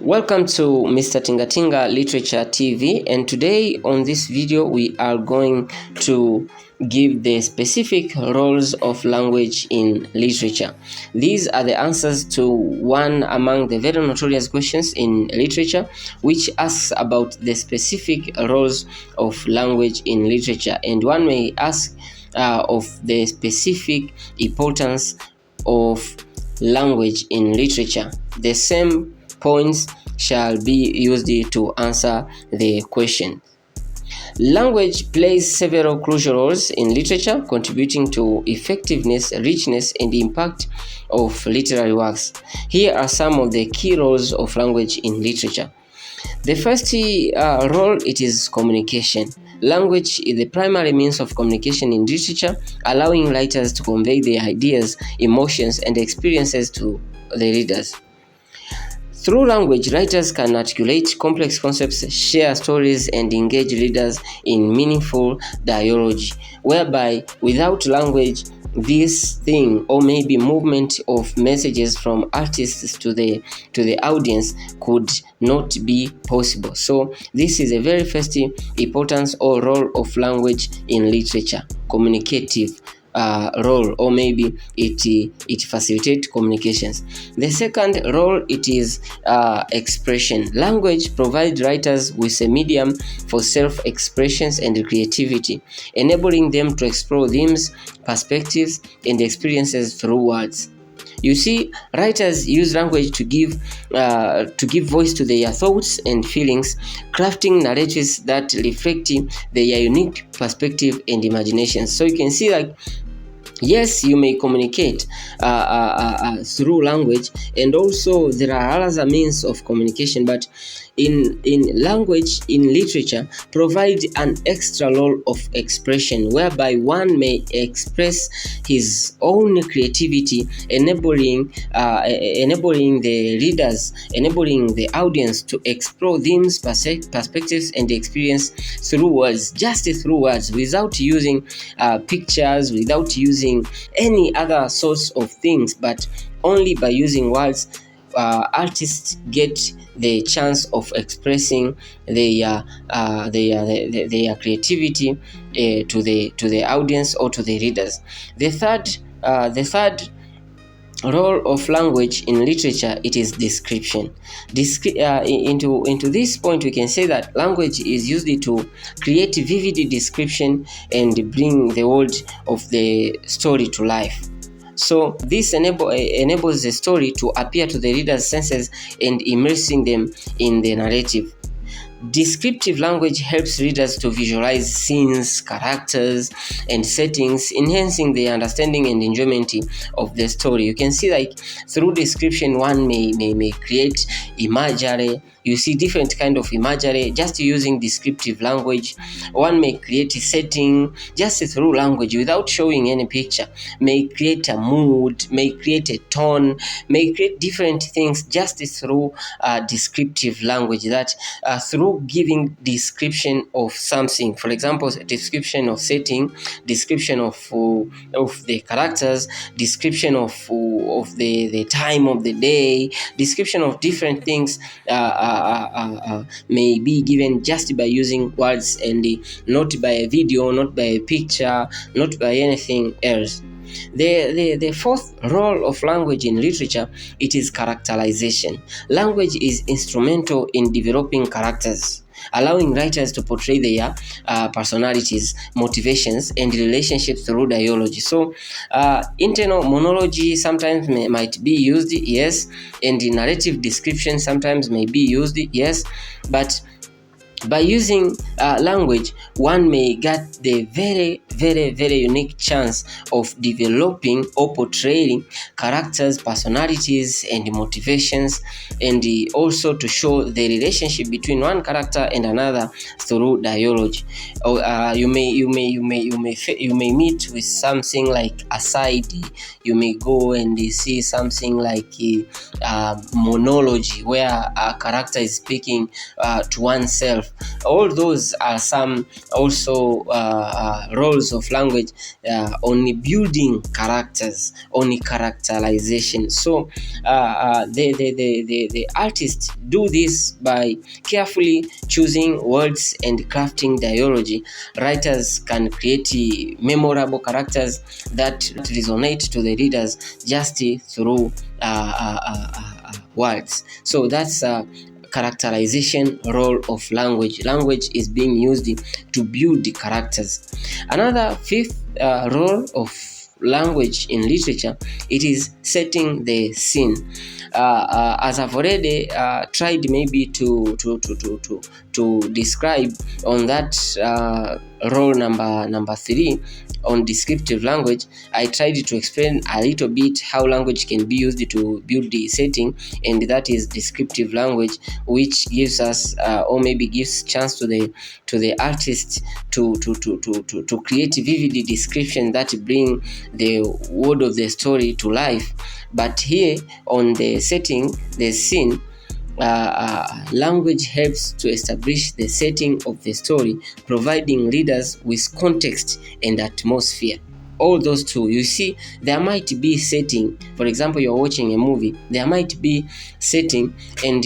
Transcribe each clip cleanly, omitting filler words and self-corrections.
Welcome to Mr. Tingatinga Literature TV, and today on this video we are going to give the specific roles of language in literature. These are the answers to one among the very notorious questions in literature, which asks about the specific roles of language in literature, and one may ask of the specific importance of language in literature. The same points shall be used to answer the question. Language plays several crucial roles in literature, contributing to effectiveness, richness, and impact of literary works. Here are some of the key roles of language in literature. The first role, it is communication. Language is the primary means of communication in literature, allowing writers to convey their ideas, emotions, and experiences to the readers. Through language, writers can articulate complex concepts, share stories, and engage readers in meaningful dialogue, whereby without language, this thing or maybe movement of messages from artists to the audience could not be possible. So this is a very first importance or role of language in literature, communicative role, or maybe it facilitates communications. The second role, it is expression. Language provides writers with a medium for self-expressions and creativity, enabling them to explore themes, perspectives, and experiences through words. You see, writers use language to give voice to their thoughts and feelings, crafting narratives that reflect their unique perspective and imagination. So you can see, like, yes, you may communicate through language, and also there are other means of communication, but in language, in literature, provide an extra role of expression, whereby one may express his own creativity, enabling the readers, enabling the audience to explore themes, perspectives, and experience through words, just through words, without using pictures, without using any other sorts of things, but only by using words. Artists get the chance of expressing their creativity to the audience or to the readers. The third role of language in literature, it is description. Into this point, we can say that language is used to create vivid description and bring the world of the story to life. So this enables the story to appear to the reader's senses and immersing them in the narrative. Descriptive language helps readers to visualize scenes, characters, and settings, enhancing their understanding and enjoyment of the story. You can see, like, through description, one may create imagery. You see different kind of imagery just using descriptive language. One may create a setting just through language without showing any picture, may create a mood, may create a tone, may create different things just through descriptive language. That through giving description of something, for example, description of setting, description of the characters, description of the time of the day, description of different things may be given just by using words, and not by a video, not by a picture, not by anything else. The fourth role of language in literature, it is characterization. Language is instrumental in developing characters, allowing writers to portray their personalities, motivations, and relationships through dialogue. So internal monologue sometimes might be used, yes, and the narrative description sometimes may be used, yes, but by using language, one may get the very, very, very unique chance of developing or portraying characters, personalities, and motivations, and also to show the relationship between one character and another through dialogue. Or you may meet with something like aside. You may go and see something like monologue, where a character is speaking to oneself. All those those are some also roles of language on building characters, on characterization. So the artists do this by carefully choosing words and crafting dialogy. Writers can create memorable characters that resonate to the readers just through words. So that's characterization role of language. Language is being used to build the characters. Another fifth role of language in literature, it is setting the scene. As I've already tried maybe to describe on that role number 3 on descriptive language, I tried to explain a little bit how language can be used to build the setting, and that is descriptive language, which gives us or maybe gives chance to the artist to create vivid description that bring the word of the story to life. But here on the setting, the scene, language helps to establish the setting of the story, providing readers with context and atmosphere. All those two, you see, there might be setting. For example, you're watching a movie, there might be setting, and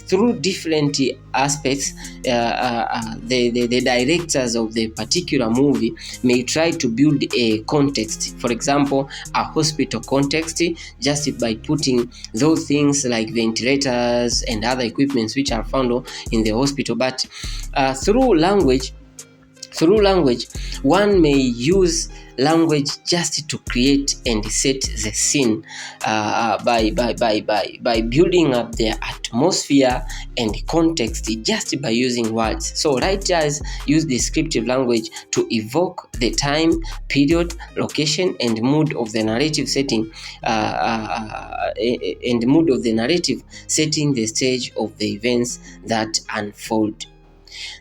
through different aspects, the directors of the particular movie may try to build a context. For example, a hospital context, just by putting those things like ventilators and other equipments which are found in the hospital. But through language, one may use language just to create and set the scene by building up the atmosphere and context just by using words. So writers use descriptive language to evoke the time, period, location, and mood of the narrative setting, setting the stage of the events that unfold.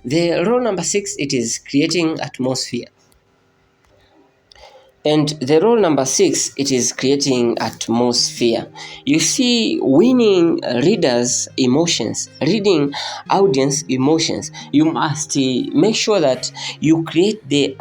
The role number 6, it is creating atmosphere. And the role number 6, it is creating atmosphere. You see, winning readers' emotions, reading audience emotions, you must make sure that you create the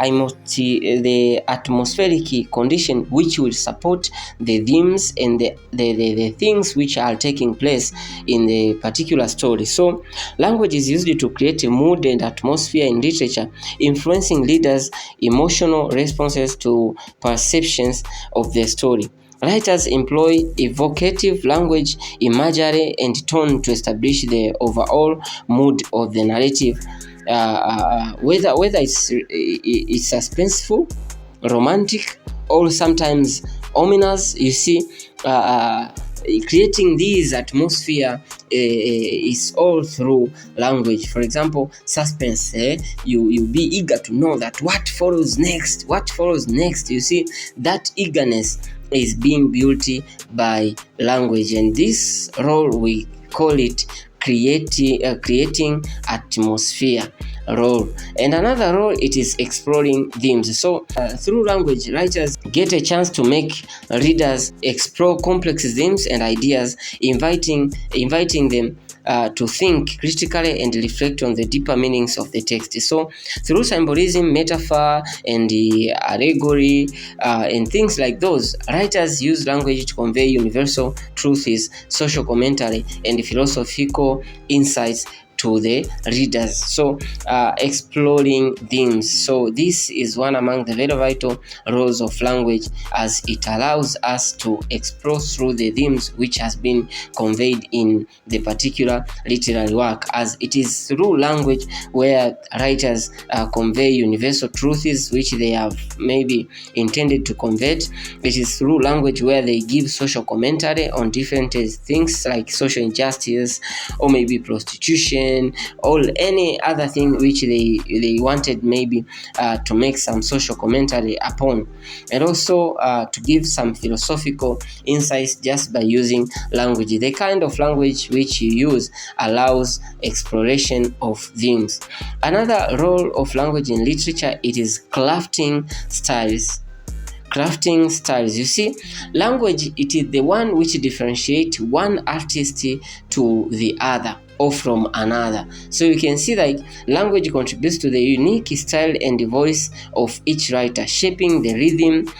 atmospheric condition which will support the themes and the things which are taking place in the particular story. So language is used to create a mood and atmosphere in literature, influencing readers' emotional responses to perceptions of the story. Writers employ evocative language, imagery, and tone to establish the overall mood of the narrative, whether it's suspenseful, romantic, or sometimes ominous. You see, creating this atmosphere is all through language. For example, suspense, you'll be eager to know that what follows next. You see, that eagerness is being built by language, and this role we call it creating atmosphere role. And another role, it is exploring themes. So through language, writers get a chance to make readers explore complex themes and ideas, inviting them to think critically and reflect on the deeper meanings of the text. So through symbolism, metaphor, and allegory, and things like those, writers use language to convey universal truths, social commentary, and philosophical insights to the readers. So exploring themes. So this is one among the very vital roles of language, as it allows us to explore through the themes which has been conveyed in the particular literary work, as it is through language where writers convey universal truths which they have maybe intended to convey. It is through language where they give social commentary on different things like social injustice, or maybe prostitution, or any other thing which they wanted maybe to make some social commentary upon, and also to give some philosophical insights just by using language. The kind of language which you use allows exploration of themes. Another role of language in literature, it is crafting styles. crafting styles. You see, language, it is the one which differentiates one artist to the other or from another. So you can see that language contributes to the unique style and the voice of each writer, shaping the rhythm,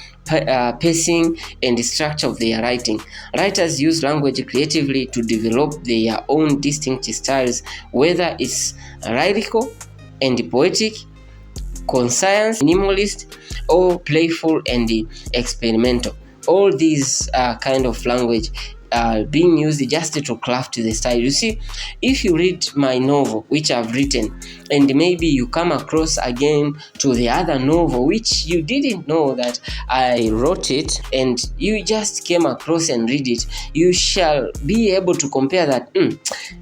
pacing, and the structure of their writing. Writers use language creatively to develop their own distinct styles, whether it's lyrical and poetic, conscious, minimalist, or playful and experimental. All these kind of language being used just to craft the style. You see, if you read my novel which I've written, and maybe you come across again to the other novel which you didn't know that I wrote it, and you just came across and read it, you shall be able to compare that.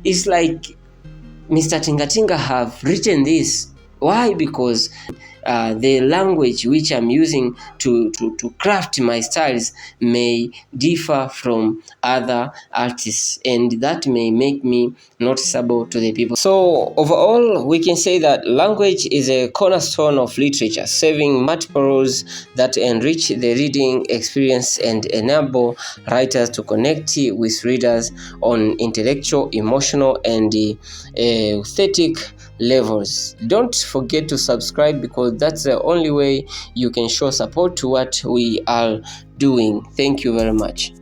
It's like Mr. Tingatinga have written this. Why? Because the language which I'm using to craft my styles may differ from other artists, and that may make me noticeable to the people. So overall, we can say that language is a cornerstone of literature, serving multiple roles that enrich the reading experience and enable writers to connect with readers on intellectual, emotional, and aesthetic levels. Don't forget to subscribe, because that's the only way you can show support to what we are doing. Thank you very much.